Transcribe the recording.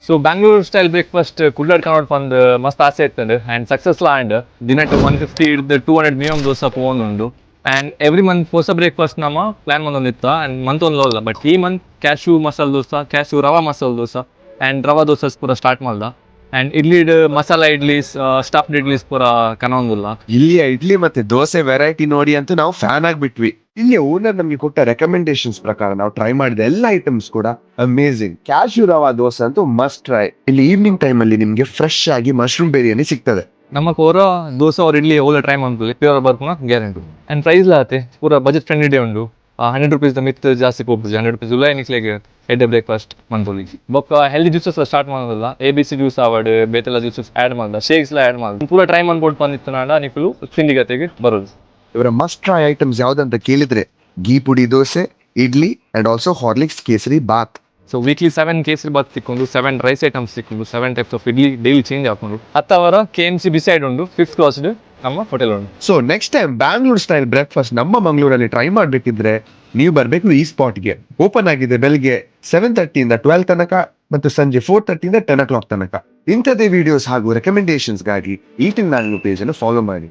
So Bangalore style breakfast ಕುಡ್ಲಾಡ್ ಕನ್ನಡ ಒಂದು ಮಸ್ತ್ ಆಸೆ ಇರ್ತದೆ ಆ್ಯಂಡ್ ಸಕ್ಸಸ್ ಆ್ಯಂಡ್ ದಿನಕ್ಕೆ 150 ಹಿಡಿದು 200 ಮಿನಿಮಮ್ ದೋಸೆ ಉಂಡು ಆ್ಯಂಡ್ ಎವ್ರಿ ಮಂತ್ ಹೊಸ ಬ್ರೇಕ್ಫಾಸ್ಟ್ ನಮ್ಮ ಪ್ಲಾನ್ ಒಂದೊಂದಿತ್ತು ಆ್ಯಂಡ್ ಮಂತ್ ಒಂದು ಇಲ್ಲ ಬಟ್ ಈ month cash masala dosa cash rava masala dosa and ರವಾ ದೋಸೆ ಪೂರ ಸ್ಟಾರ್ಟ್ ಮಾಡ್ದ ಆ್ಯಂಡ್ ಇಡ್ಲಿ ಮಸಾಲ ಇಡ್ಲೀಸ್ ಸ್ಟಫ್ಡ್ ಇಡ್ಲೀಸ್ ಪೂರ ಕನೊಂದಿಲ್ಲ. ಇಲ್ಲಿಯ ಇಡ್ಲಿ ಮತ್ತೆ ದೋಸೆ ವೆರೈಟಿ ನೋಡಿ ಅಂತೂ ನಾವು ಫ್ಯಾನ್ ಆಗ್ಬಿಟ್ವಿ. ಇಲ್ಲಿಯ ಓನರ್ ನಮ್ಗೆ ಕೊಟ್ಟ ರೆಕಮೆಂಡೇಶನ್ಸ್ ಪ್ರಕಾರ ನಾವು ಟ್ರೈ ಮಾಡಿದ ಎಲ್ಲ ಐಟಮ್ಸ್ ಕೂಡ ಅಮೇಸಿಂಗ್. ಕ್ಯಾಶ್ಯೂ ರವಾ ದೋಸೆ ಅಂತೂ ಮಸ್ಟ್ ಟ್ರೈ. ಇಲ್ಲಿ ಈವ್ನಿಂಗ್ ಟೈಮ್ ಅಲ್ಲಿ ನಿಮ್ಗೆ ಫ್ರೆಶ್ ಆಗಿ ಮಶ್ರೂಮ್ ಬಿರಿಯಾನಿ ಸಿಗ್ತದೆ. ನಮ್ಮ ಕೋರ ದೋಸೆ ಅವ್ರ ಇಡ್ಲಿ ಓಲ ಟ್ರೈ ಮಾಡ್ತೀವಿ ಪ್ಯೂರ್ ಬರ್ಪುನ ಗ್ಯಾರಂಟಿ ಆ್ಯಂಡ್ ಪ್ರೈಸ್ ಲಾತೆ ಪೂರ ಬಜೆಟ್ ಫ್ರೆಂಡ್ಲಿ ಡೇ ಉಂಡು 100 rupees ಮಿತ್ ಜಾಸ್ತಿ ಹೋಗ್ತದೆ 100 rupees ಉಲ್ಲ ನಿಕ್ಲೆಗೆ ಎಡ್ಡೆ ಬ್ರೇಕ್ಫಾಸ್ಟ್ ಮಂತ್ಲಿ ಬೊಕ್ಕ ಹೆಲ್ದಿ ಜ್ಯೂಸಸ್ ಸ್ಟಾರ್ಟ್ ಮಾಡೋದಲ್ಲ ABC ಜ್ಯೂಸ್ ಆವಡ್ ಬೇತೆಲ್ಲ ಜ್ಯೂಸಸ್ ಆ್ಯಡ್ ಮಾಡ್ದ ಶೇಕ್ಸ್ ಎಲ್ಲ ಆ್ಯಡ್ ಮಾಡ್ದ ಪೂರ ಟ್ರೈ ಮಾಡ್ಬೋದು ಬಂದಿತ್ತು ನಾಡ ನಿಕ್ಕಲು ತಿಂಡಿಗತೆಗೆ ಬರೋದು. ಇವರ ಮಸ್ಟ್ ಟ್ರೈ ಐಟಮ್ಸ್ ಯಾವ್ದಂತ ಕೇಳಿದ್ರೆ ghee podi dosa, idli and also Horlicks kesari bath. So weekly 7 kesari bath ಸಿಕ್ಕೊಂಡು 7 ರೈಸ್ ಐಟಮ್ಸ್ ಸಿಕ್ಕೊಂಡು 7 types of idli daily change ಹಾಕೊಂಡು 10 ಅವರ KMC ಬಿಸೈಡ್ ಉಂಡು 5th ಕ್ಲಾಸ್ಡ್ ನಮ್ಮ ಹೋಟೆಲ್ ಉಂಟು. So next time Bangalore style breakfast ನಮ್ಮ ಮಂಗಳೂರಲ್ಲಿ ಟ್ರೈ ಮಾಡ್ಬೇಕಿದ್ರೆ ನೀವು ಬರ್ಬೇಕು ಈ ಸ್ಪಾಟ್ಗೆ. ಓಪನ್ ಆಗಿದೆ ಬೆಳಿಗ್ಗೆ 7:30 ಇಂದ 12 ತನಕ ಮತ್ತು ಸಂಜೆ 4:30 ಇಂದ 10 o'clock ತನಕ. ಇಂಥದೇ ವಿಡಿಯೋಸ್ ಹಾಗೂ ರೆಕಮೆಂಡೇಶನ್ಸ್ಗಾಗಿ ಈಟಿಂಗ್ ಬ್ಯಾಂಗ್ಳೂರ್ ಪೇಜ್ ಅನ್ನು ಫಾಲೋ ಮಾಡಿ.